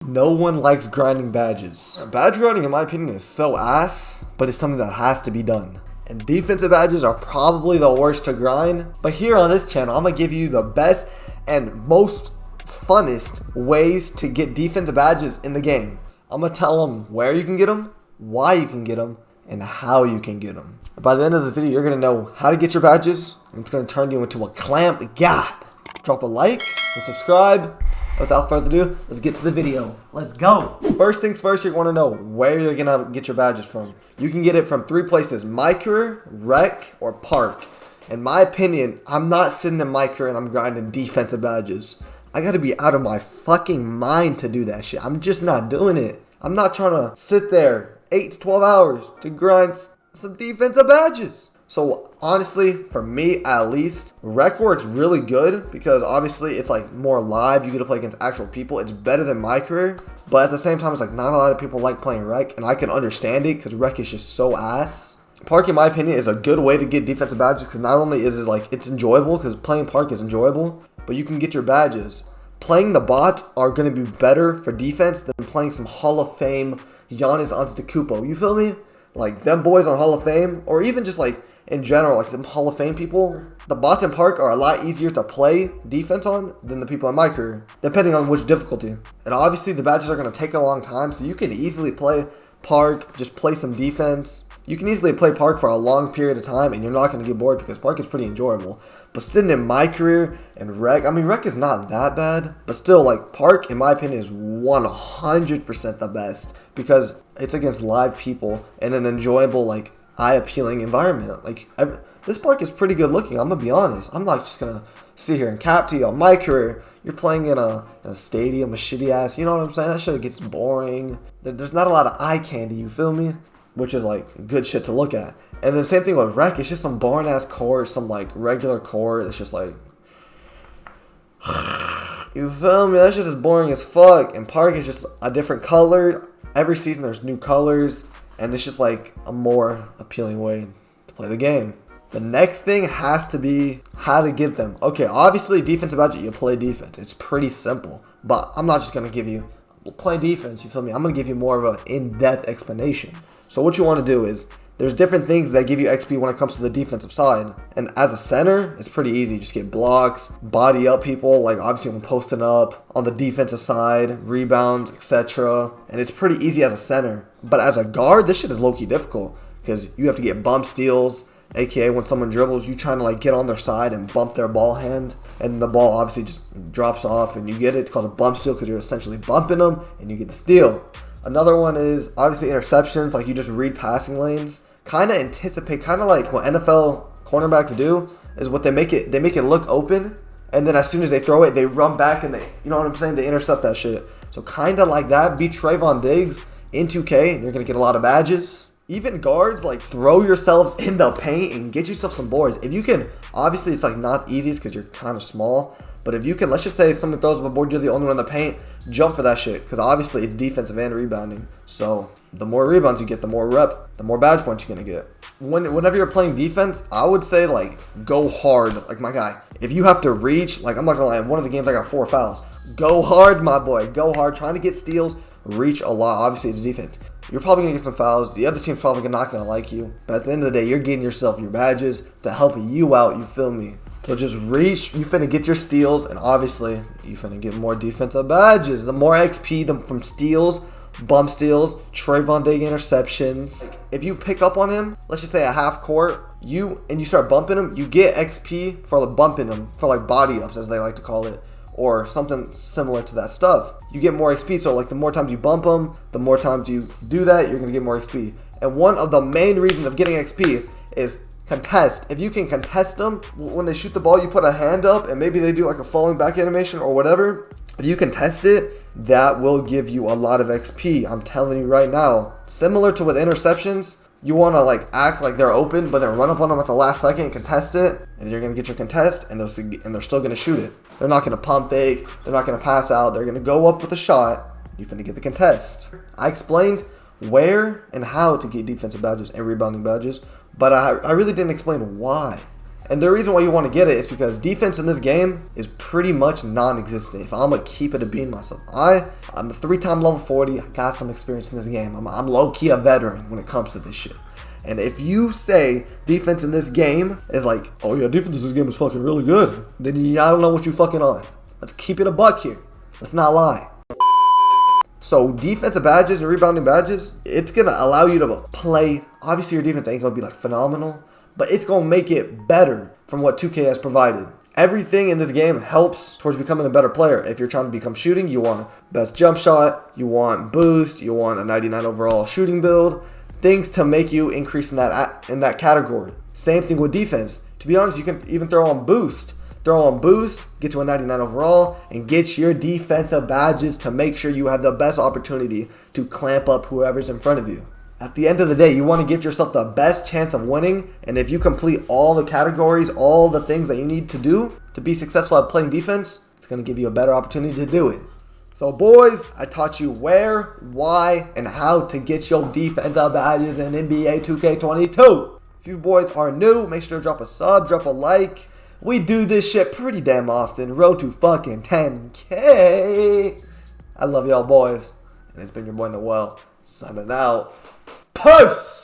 No one likes grinding badges. Badge grinding, in my opinion, is so ass, but it's something that has to be done. And defensive badges are probably the worst to grind. But here on this channel, I'm gonna give you the best and most funnest ways to get defensive badges in the game. I'm gonna tell them where you can get them, why you can get them, and how you can get them. By the end of this video, you're gonna know how to get your badges, and it's gonna turn you into a clamp god. Drop a like and subscribe. Without further ado, let's get to the video. Let's go. First things first, you're going to know where you're going to get your badges from. You can get it from three places: My Career, Rec, or Park. In my opinion, I'm not sitting in My Career and I'm grinding defensive badges. I got to be out of my fucking mind to do that shit. I'm just not doing it. I'm not trying to sit there 8 to 12 hours to grind some defensive badges. So honestly, for me at least, Rec works really good because obviously it's like more live. You get to play against actual people. It's better than My Career, but at the same time, it's like not a lot of people like playing Rec, and I can understand it because Rec is just so ass. Park, in my opinion, is a good way to get defensive badges because not only is it like it's enjoyable because playing Park is enjoyable, but you can get your badges. Playing the bots are going to be better for defense than playing some Hall of Fame Giannis Antetokounmpo. You feel me? Like them boys on Hall of Fame, or even just like in general, like the Hall of Fame people, the bots in Park are a lot easier to play defense on than the people in My Career, depending on which difficulty. And obviously the badges are going to take a long time, so you can easily play Park, just play some defense. You can easily play Park for a long period of time and you're not going to get bored because Park is pretty enjoyable. But sitting in My Career and Rec, I mean Rec is not that bad, but still like Park in my opinion is 100% the best because it's against live people and an enjoyable like eye-appealing environment. Like this Park is pretty good looking. I'm gonna be honest. I'm not just gonna sit here and cap to you on My Career. You're playing in a stadium, a shitty ass. You know what I'm saying? That shit gets boring. There's not a lot of eye candy. You feel me? Which is like good shit to look at. And the same thing with Rec. It's just some boring ass court, some like regular court. It's just like, you feel me? That shit is boring as fuck. And Park is just a different color. Every season there's new colors. And it's just like a more appealing way to play the game. The next thing has to be how to get them. Okay, obviously defensive badge, you play defense. It's pretty simple. But I'm not just going to give you, play defense, you feel me? I'm going to give you more of an in-depth explanation. So what you want to do is, there's different things that give you XP when it comes to the defensive side. And as a center, it's pretty easy. You just get blocks, body up people, like obviously when posting up on the defensive side, rebounds, etc. And it's pretty easy as a center. But as a guard, this shit is low-key difficult because you have to get bump steals, aka when someone dribbles, you trying to like get on their side and bump their ball hand. And the ball obviously just drops off and you get it. It's called a bump steal because you're essentially bumping them and you get the steal. Another one is obviously interceptions, like you just read passing lanes. Kind of anticipate, kind of like what NFL cornerbacks do is what they make it look open, and then as soon as they throw it, they run back and they, you know what I'm saying, they intercept that shit. So kind of like that, beat Trayvon Diggs in 2K, and you're gonna get a lot of badges. Even guards, like throw yourselves in the paint and get yourself some boards. If you can, obviously it's like not the easiest because you're kind of small. But if you can, let's just say someone throws up a board, you're the only one in the paint, jump for that shit. Because obviously it's defensive and rebounding. So the more rebounds you get, the more rep, the more badge points you're going to get. Whenever you're playing defense, I would say like go hard. Like my guy, if you have to reach, like I'm not going to lie, in one of the games I got 4 fouls. Go hard, my boy. Go hard. Trying to get steals, reach a lot. Obviously it's defense. You're probably going to get some fouls. The other team's probably not going to like you. But at the end of the day, you're getting yourself your badges to help you out. You feel me? So just reach, you finna get your steals, and obviously, you finna get more defensive badges. The more XP from steals, bump steals, Trayvon Diggs interceptions. If you pick up on him, let's just say a half court, you start bumping him, you get XP for like bumping him, for like body ups as they like to call it, or something similar to that stuff. You get more XP, so like the more times you bump him, the more times you do that, you're gonna get more XP. And one of the main reasons of getting XP is contest. If you can contest them, when they shoot the ball, you put a hand up and maybe they do like a falling back animation or whatever. If you contest it, that will give you a lot of XP. I'm telling you right now. Similar to with interceptions, you want to like act like they're open, but then run up on them at the last second and contest it, and you're going to get your contest, and they're still going to shoot it. They're not going to pump fake. They're not going to pass out. They're going to go up with a shot. You're going to get the contest. I explained where and how to get defensive badges and rebounding badges, but I really didn't explain why. And the reason why you want to get it is because defense in this game is pretty much non-existent. If I'm going to keep it a bean myself. I'm a 3-time level 40. I got some experience in this game. I'm low-key a veteran when it comes to this shit. And if you say defense in this game is like, oh yeah, defense in this game is fucking really good, then I don't know what you fucking on. Let's keep it a buck here. Let's not lie. So defensive badges and rebounding badges, it's going to allow you to play. Obviously your defense ain't going to be like phenomenal, but it's going to make it better from what 2K has provided. Everything in this game helps towards becoming a better player. If you're trying to become shooting, you want best jump shot, you want boost, you want a 99 overall shooting build. Things to make you increase in that category. Same thing with defense. To be honest, you can even throw on boost. Get to a 99 overall, and get your defensive badges to make sure you have the best opportunity to clamp up whoever's in front of you. At the end of the day, you want to give yourself the best chance of winning, and if you complete all the categories, all the things that you need to do to be successful at playing defense, it's going to give you a better opportunity to do it. So boys, I taught you where, why, and how to get your defensive badges in NBA 2K22. If you boys are new, make sure to drop a sub, drop a like. We do this shit pretty damn often. Road to fucking 10K. I love y'all boys. And it's been your boy Noel, signing out. Peace!